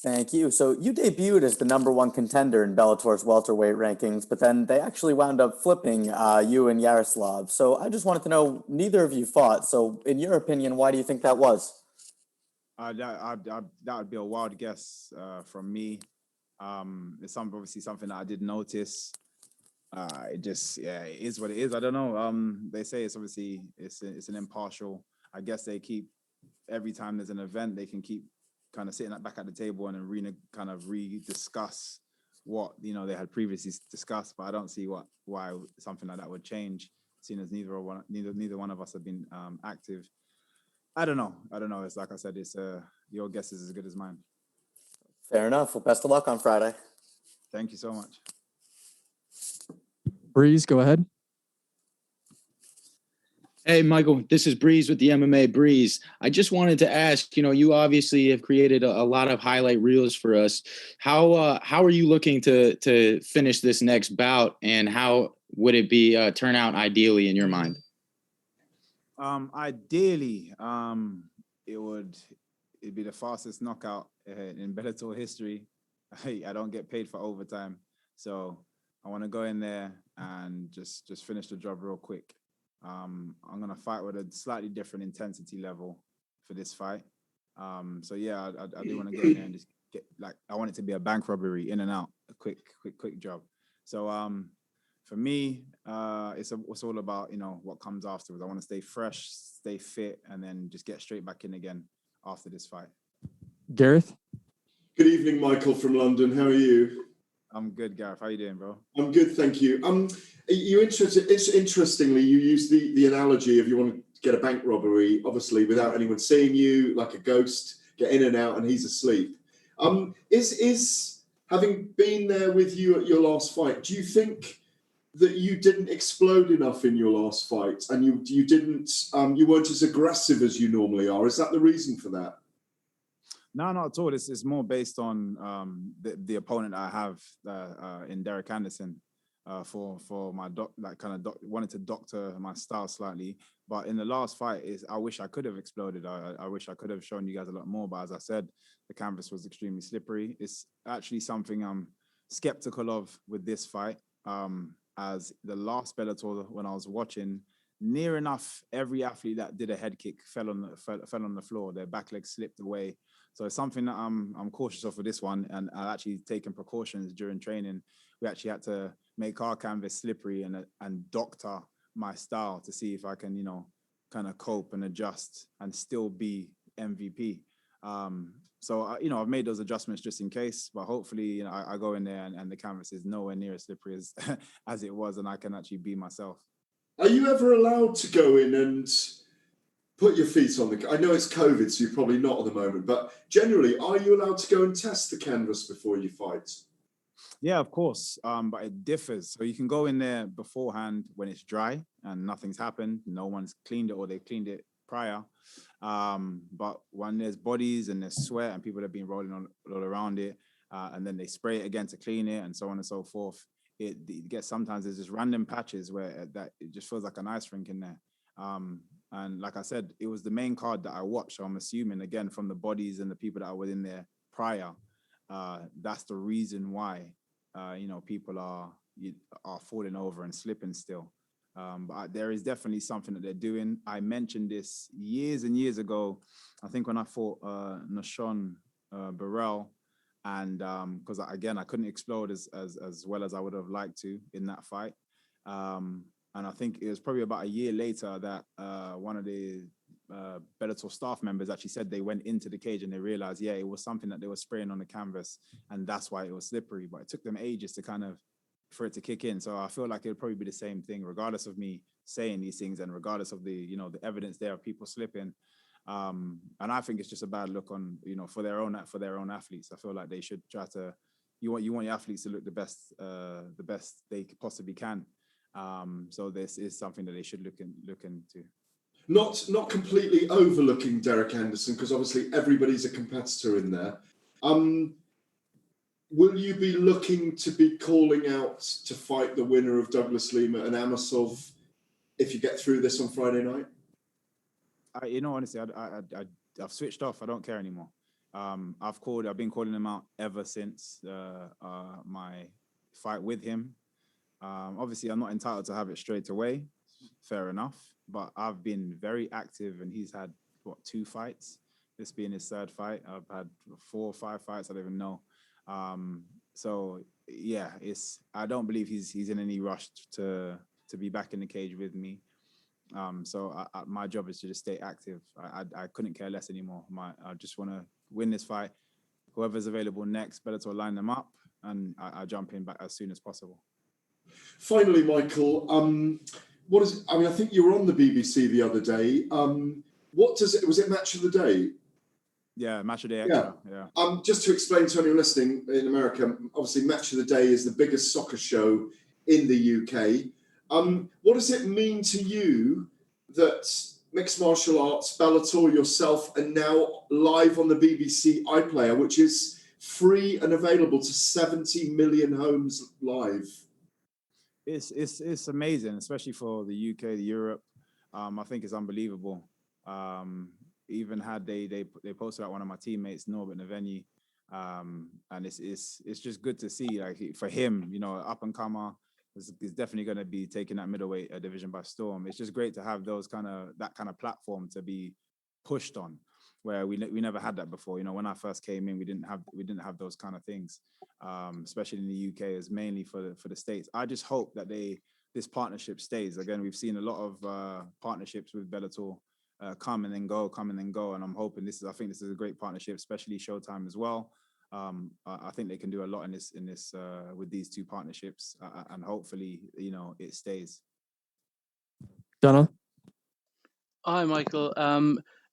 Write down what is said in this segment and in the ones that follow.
Thank you. So you debuted as the #1 contender in Bellator's welterweight rankings, but then they actually wound up flipping you and Yaroslav. So I just wanted to know, neither of you fought. So in your opinion, why do you think that was? That would be a wild guess from me. It's obviously something that I did notice. It is what it is. I don't know. They say it's obviously it's an impartial. I guess they keep every time there's an event, they can keep kind of sitting back at the table and rediscuss what they had previously discussed. But I don't see why something like that would change, seeing as neither one of us have been active. I don't know. It's like I said, it's your guess is as good as mine. Fair enough. Well, best of luck on Friday. Thank you so much. Breeze, go ahead. Hey, Michael, this is Breeze with the MMA Breeze. I just wanted to ask, you obviously have created a lot of highlight reels for us. How are you looking to finish this next bout, and how would it be turn out ideally in your mind? Ideally, it'd be the fastest knockout in Bellator history. I don't get paid for overtime, so I want to go in there and just finish the job real quick. I'm gonna fight with a slightly different intensity level for this fight. So yeah, I do want to go in there and just I want it to be a bank robbery, in and out, a quick job. So for me, it's all about what comes afterwards. I want to stay fresh, stay fit, and then just get straight back in again after this fight. Gareth. Good evening, Michael from London. How are you? I'm good, Gareth. How you doing, bro? I'm good, thank you. Interestingly, you use the analogy of you want to get a bank robbery, obviously without anyone seeing you, like a ghost, get in and out, and he's asleep. Is having been there with you at your last fight, do you think that you didn't explode enough in your last fight, and you weren't as aggressive as you normally are? Is that the reason for that? No, not at all. It's more based on the opponent I have in Derek Anderson for my wanted to doctor my style slightly. But in the last fight, I wish I could have exploded. I wish I could have shown you guys a lot more. But as I said, the canvas was extremely slippery. It's actually something I'm skeptical of with this fight. As the last Bellator, when I was watching, near enough every athlete that did a head kick fell on the floor. Their back leg slipped away. So it's something that I'm cautious of for this one, and I've actually taken precautions during training. We actually had to make our canvas slippery and doctor my style to see if I can, kind of cope and adjust and still be MVP. So I've made those adjustments just in case, but hopefully, I go in there and the canvas is nowhere near as slippery as as it was, and I can actually be myself. Are you ever allowed to go in and put your feet on I know it's COVID, so you're probably not at the moment, but generally, are you allowed to go and test the canvas before you fight? Yeah, of course, but it differs. So you can go in there beforehand when it's dry and nothing's happened, no one's cleaned it or they cleaned it prior. But when there's bodies and there's sweat and people have been rolling all around it, and then they spray it again to clean it and so on and so forth, it gets, sometimes there's just random patches where that it just feels like an ice rink in there. And like I said, it was the main card that I watched. So I'm assuming, again, from the bodies and the people that were in there prior, that's the reason why, people are falling over and slipping still. But there is definitely something that they're doing. I mentioned this years and years ago, I think when I fought Nashon Burrell, and because again, I couldn't explode as well as I would have liked to in that fight. And I think it was probably about a year later that one of the Bellator staff members actually said they went into the cage and they realized, yeah, it was something that they were spraying on the canvas, and that's why it was slippery. But it took them ages to for it to kick in. So I feel like it would probably be the same thing, regardless of me saying these things and regardless of the evidence there of people slipping. And I think it's just a bad look on, for their own athletes. I feel like they should try to, you want your athletes to look the best they possibly can. So this is something that they should look into. Not completely overlooking Derek Anderson, because obviously everybody's a competitor in there. Will you be looking to be calling out to fight the winner of Douglas Lima and Amosov if you get through this on Friday night? Honestly, switched off. I don't care anymore. I've been calling him out ever since my fight with him. Obviously, I'm not entitled to have it straight away. Fair enough. But I've been very active, and he's had, 2 fights? This being his 3rd fight. I've had 4 or 5 fights. I don't even know. So yeah, I don't believe he's in any rush to be back in the cage with me. So my job is to just stay active. I couldn't care less anymore. I just want to win this fight. Whoever's available next, Bellator line them up, and I jump in back as soon as possible. Finally, Michael, what is it? I mean, I think you were on the BBC the other day. Was it Match of the Day? Yeah, Match of the Day Extra. Yeah. Just to explain to anyone listening in America, obviously Match of the Day is the biggest soccer show in the UK. What does it mean to you that mixed martial arts, Bellator, yourself, are now live on the BBC iPlayer, which is free and available to 70 million homes live? It's amazing, especially for the UK, the Europe. I think it's unbelievable. Even had they posted out one of my teammates, Norbert Naveni, and it's just good to see, like, for him, up and comer is definitely going to be taking that middleweight division by storm. It's just great to have that kind of platform to be pushed on, where we never had that before. When I first came in, we didn't have those kind of things, especially in the UK. It's mainly for the States. I just hope that this partnership stays. Again, we've seen a lot of partnerships with Bellator come and then go, and I'm hoping I think this is a great partnership, especially Showtime as well. I think they can do a lot in this with these 2 partnerships, and hopefully, it stays. Donald? Hi, Michael.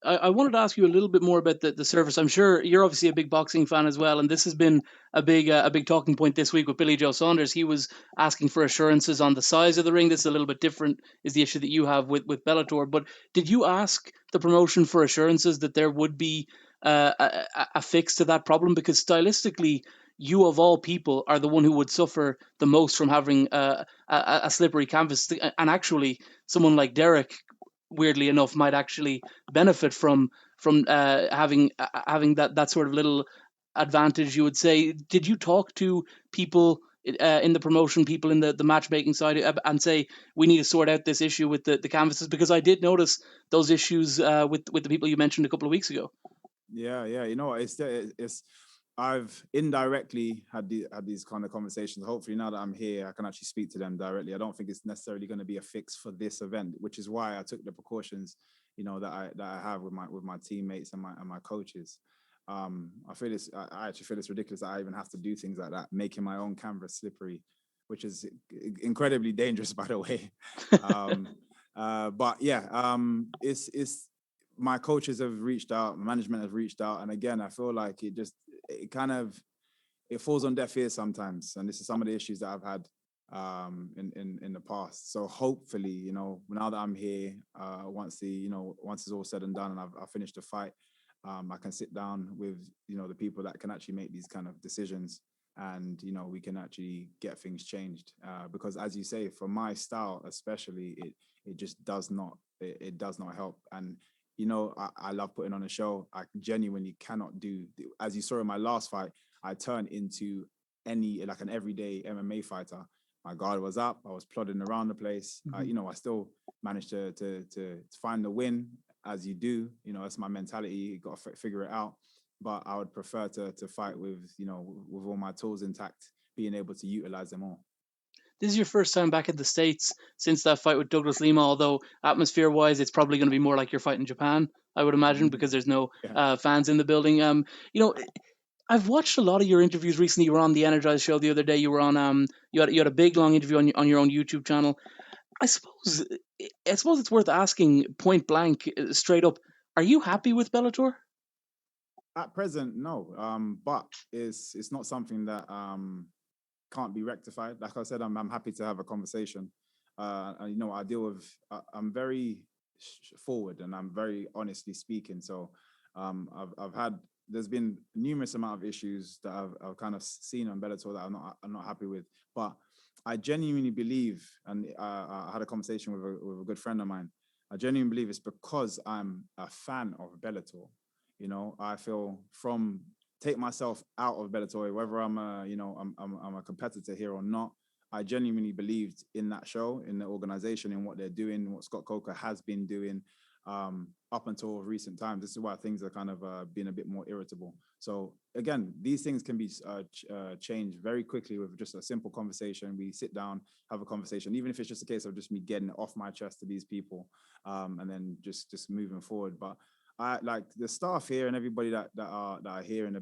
I wanted to ask you a little bit more about the service. I'm sure you're obviously a big boxing fan as well, and this has been a big talking point this week with Billy Joe Saunders. He was asking for assurances on the size of the ring. This is a little bit different, is the issue that you have with Bellator. But did you ask the promotion for assurances that there would be a fix to that problem? Because stylistically, you of all people are the one who would suffer the most from having a slippery canvas. And actually, someone like Derek, weirdly enough, might actually benefit from having that sort of little advantage, you would say. Did you talk to people in the promotion, people in the matchmaking side, and say, we need to sort out this issue with the canvases? Because I did notice those issues with the people you mentioned a couple of weeks ago. Yeah. It's I've indirectly had these kind of conversations. Hopefully, now that I'm here, I can actually speak to them directly. I don't think it's necessarily going to be a fix for this event, which is why I took the precautions, that I have with my teammates and my coaches. I actually feel it's ridiculous that I even have to do things like that, making my own canvas slippery, which is incredibly dangerous, by the way. But yeah, it's my coaches have reached out, management has reached out, and again, I feel like it falls on deaf ears sometimes, and this is some of the issues that I've had in the past. So hopefully, now that I'm here, once it's all said and done, and I've finished the fight, I can sit down with the people that can actually make these kind of decisions, and we can actually get things changed. Because as you say, for my style especially, it just does not help. And I love putting on a show. I genuinely cannot do, as you saw in my last fight, I turned into an everyday MMA fighter. My guard was up. I was plodding around the place. Mm-hmm. I still managed to find the win, as you do. That's my mentality. You got to figure it out. But I would prefer to fight with all my tools intact, being able to utilize them all. This is your first time back in the States since that fight with Douglas Lima, although atmosphere-wise, it's probably going to be more like you're fighting Japan, I would imagine, because there's no fans in the building. I've watched a lot of your interviews recently. You were on the Energized show the other day. You were on you had a big long interview on your own YouTube channel. I suppose it's worth asking point blank, straight up, are you happy with Bellator? At present, no. But it's not something that can't be rectified. Like I said, I'm happy to have a conversation. I deal with. I'm very forward, and I'm very honestly speaking. So, there's been numerous amount of issues that I've kind of seen on Bellator that I'm not happy with. But I genuinely believe, and I had a conversation with a good friend of mine. I genuinely believe it's because I'm a fan of Bellator. You know, I feel take myself out of Bellator, whether I'm a competitor here or not. I genuinely believed in that show, in the organization, in what they're doing, what Scott Coker has been doing up until recent times. This is why things are kind of being a bit more irritable. So again, these things can be changed very quickly with just a simple conversation. We sit down, have a conversation, even if it's just a case of just me getting it off my chest to these people, and then just moving forward. But I like the staff here and everybody that are here in the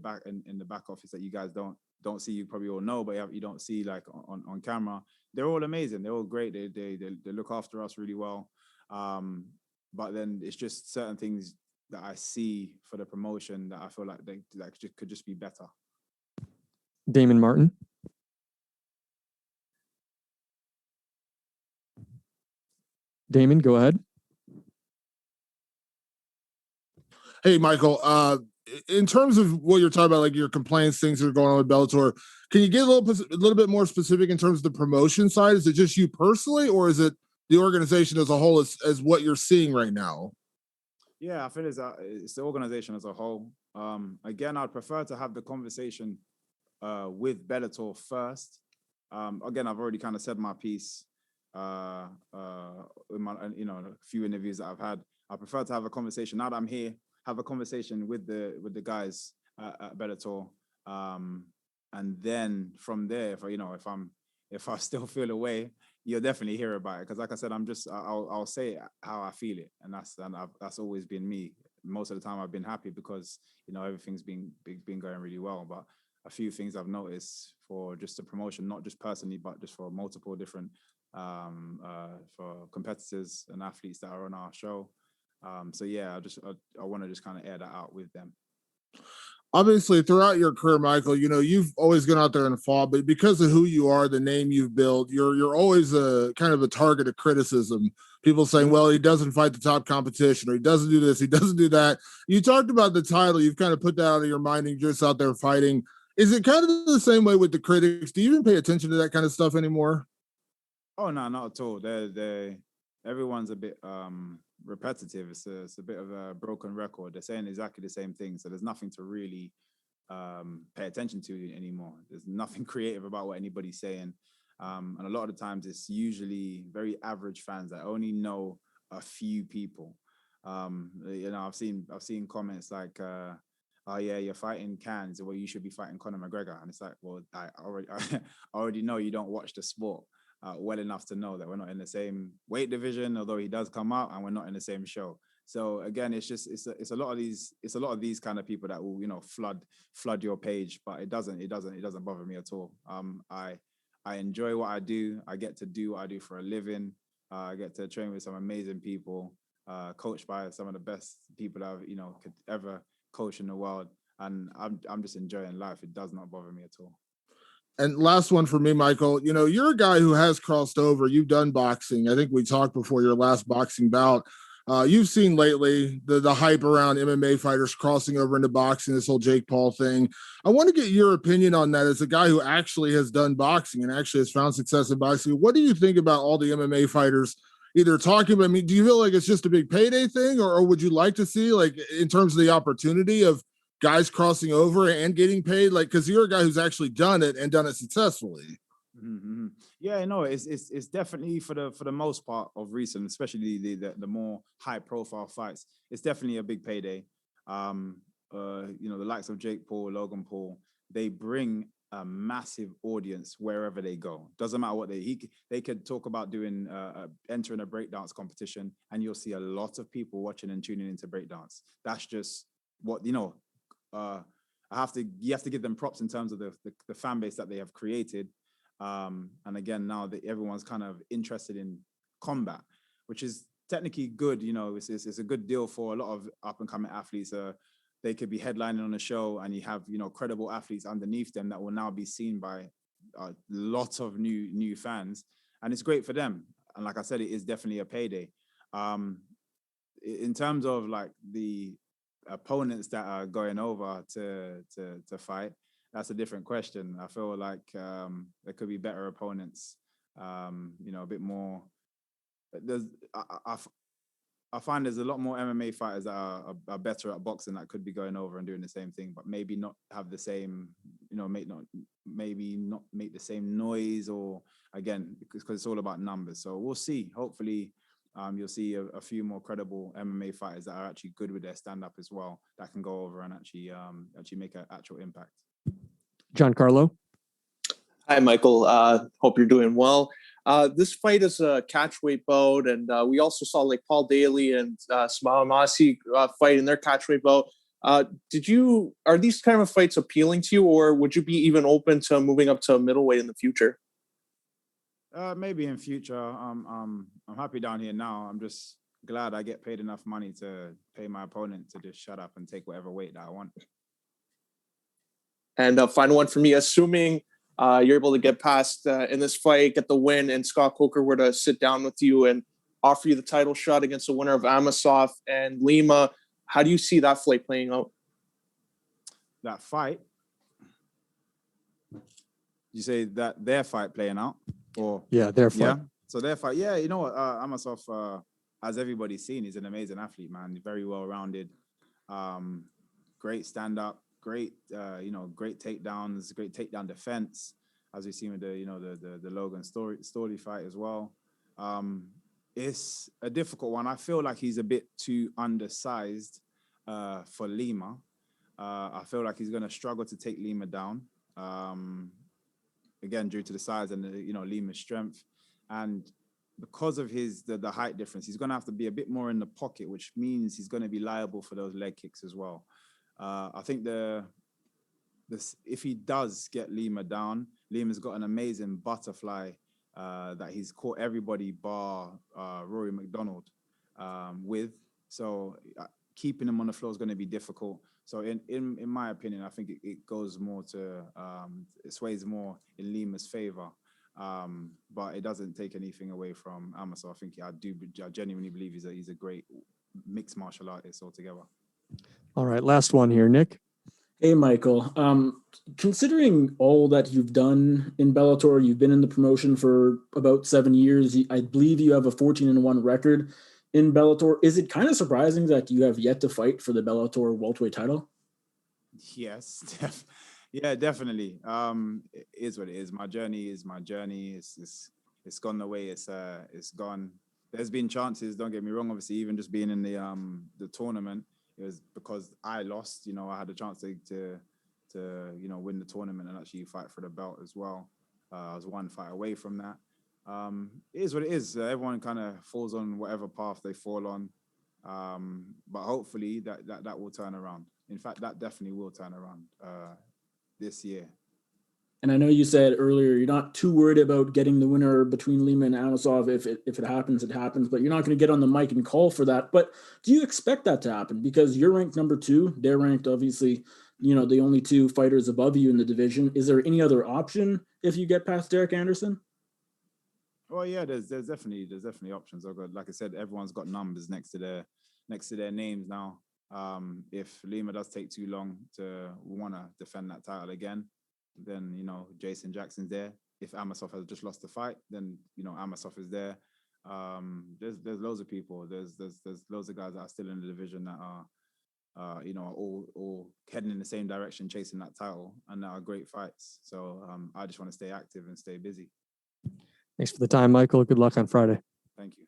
back office that you guys don't see, you probably all know, but you don't see like on camera. They're all amazing. They're all great. They look after us really well. But then it's just certain things that I see for the promotion that I feel like they could just be better. Damon Martin. Damon, go ahead. Hey, Michael, in terms of what you're talking about, like your complaints, things that are going on with Bellator, can you get a little bit more specific in terms of the promotion side? Is it just you personally, or is it the organization as a whole as what you're seeing right now? Yeah, I feel it's the organization as a whole. Again, I'd prefer to have the conversation with Bellator first. Again, I've already kind of said my piece in my, a few interviews that I've had. I prefer to have a conversation now that I'm here. Have a conversation with the guys at Bellator, and then from there, if I still feel away, you'll definitely hear about it. Because like I said, I'll say it how I feel it, and that's always been me. Most of the time, I've been happy because everything's been going really well. But a few things I've noticed for just the promotion, not just personally, but just for multiple different for competitors and athletes that are on our show. So yeah, I want to just kind of air that out with them. Obviously, throughout your career, Michael, you've always gone out there and fought, but because of who you are, the name you've built, you're always a kind of a target of criticism. People saying, well, he doesn't fight the top competition, or he doesn't do this, he doesn't do that. You talked about the title, you've kind of put that out of your mind, and you're just out there fighting. Is it kind of the same way with the critics? Do you even pay attention to that kind of stuff anymore? Oh no, not at all. Everyone's a bit repetitive. It's a bit of a broken record. They're saying exactly the same thing, so there's nothing to really pay attention to anymore. There's nothing creative about what anybody's saying, and a lot of the times it's usually very average fans that only know a few people. I've seen comments like, "Oh yeah, you're fighting Cans, well you should be fighting Conor McGregor," and it's like, well, I already know you don't watch the sport well enough to know that we're not in the same weight division, although he does come out, and we're not in the same show. So again, it's a lot of these kind of people that will flood your page, but it doesn't bother me at all. I enjoy what I do. I get to do what I do for a living. I get to train with some amazing people, coached by some of the best people that I've could ever coach in the world, and I'm just enjoying life. It does not bother me at all. And last one for me, Michael, you're a guy who has crossed over. You've done boxing. I think we talked before your last boxing bout. You've seen lately the hype around MMA fighters crossing over into boxing, this whole Jake Paul thing. I want to get your opinion on that as a guy who actually has done boxing and actually has found success in boxing. What do you think about all the MMA fighters either talking about, do you feel like it's just a big payday thing, or would you like to see, like, in terms of the opportunity of guys crossing over and getting paid, like, because you're a guy who's actually done it and done it successfully? Mm-hmm. Yeah, no, it's definitely for the most part of recent, especially the more high profile fights. It's definitely a big payday. The likes of Jake Paul, Logan Paul, they bring a massive audience wherever they go. Doesn't matter what they could talk about doing entering a breakdance competition, and you'll see a lot of people watching and tuning into breakdance. That's just what you have to give them props in terms of the fan base that they have created. And again, now that everyone's kind of interested in combat, which is technically good, it's a good deal for a lot of up and coming athletes. They could be headlining on a show, and you have credible athletes underneath them that will now be seen by a lot of new fans, and it's great for them. And like I said, it is definitely a payday. In terms of like the opponents that are going over to fight, that's a different question. I feel like there could be better opponents, a bit more. I find there's a lot more MMA fighters that are better at boxing that could be going over and doing the same thing, but maybe not have the same, maybe not make the same noise, or again, because it's all about numbers. So we'll see. Hopefully, you'll see a few more credible MMA fighters that are actually good with their stand-up as well, that can go over and actually make an actual impact. Giancarlo. Hi, Michael. Hope you're doing well. This fight is a catchweight bout, and we also saw like Paul Daly and Smail Masi fight in their catchweight bout. Are these kind of fights appealing to you, or would you be even open to moving up to middleweight in the future? Maybe in future. I'm happy down here now. I'm just glad I get paid enough money to pay my opponent to just shut up and take whatever weight that I want. And final one for me, assuming you're able to get past in this fight, get the win, and Scott Coker were to sit down with you and offer you the title shot against the winner of Amosov and Lima, how do you see that fight playing out? That fight? You say that their fight playing out? Or Yeah, their fight. Yeah. So their fight, yeah, you know what? Amosov, as everybody's seen, he's an amazing athlete, man. He's very well rounded, great stand up, great, great takedowns, great takedown defense, as we've seen with the Logan Story fight as well. It's a difficult one. I feel like he's a bit too undersized for Lima. I feel like he's going to struggle to take Lima down. Again, due to the size and Lima's strength, and because of the height difference, he's going to have to be a bit more in the pocket, which means he's going to be liable for those leg kicks as well. I think if he does get Lima down, Lima's got an amazing butterfly that he's caught everybody bar Rory McDonald with. So keeping him on the floor is going to be difficult. So in my opinion, I think it goes more to, it sways more in Lima's favor. But it doesn't take anything away from Amosov. I think I genuinely believe he's a great mixed martial artist altogether. All right, last one here, Nick. Hey, Michael. Considering all that you've done in Bellator, you've been in the promotion for about 7 years. I believe you have a 14-1 record in Bellator. Is it kind of surprising that you have yet to fight for the Bellator welterweight title? Yes, yeah, definitely. It is what it is. My journey is my journey. It's gone the way it's gone. There's been chances. Don't get me wrong. Obviously, even just being in the tournament, it was because I lost. I had a chance to win the tournament and actually fight for the belt as well. I was one fight away from that. It is what it is. Everyone kind of falls on whatever path they fall on, but hopefully that will turn around. In fact, that definitely will turn around this year. And I know you said earlier you're not too worried about getting the winner between Lima and Amosov. If it happens, it happens. But you're not going to get on the mic and call for that. But do you expect that to happen? Because you're ranked number 2. They're ranked, obviously, the only 2 fighters above you in the division. Is there any other option if you get past Derek Anderson? Well, yeah, there's definitely options. Like I said, everyone's got numbers next to their names now. If Lima does take too long to want to defend that title again, then Jason Jackson's there. If Amosov has just lost the fight, then Amosov is there. There's loads of people. There's loads of guys that are still in the division that are all heading in the same direction, chasing that title, and that are great fights. So I just want to stay active and stay busy. Thanks for the time, Michael. Good luck on Friday. Thank you.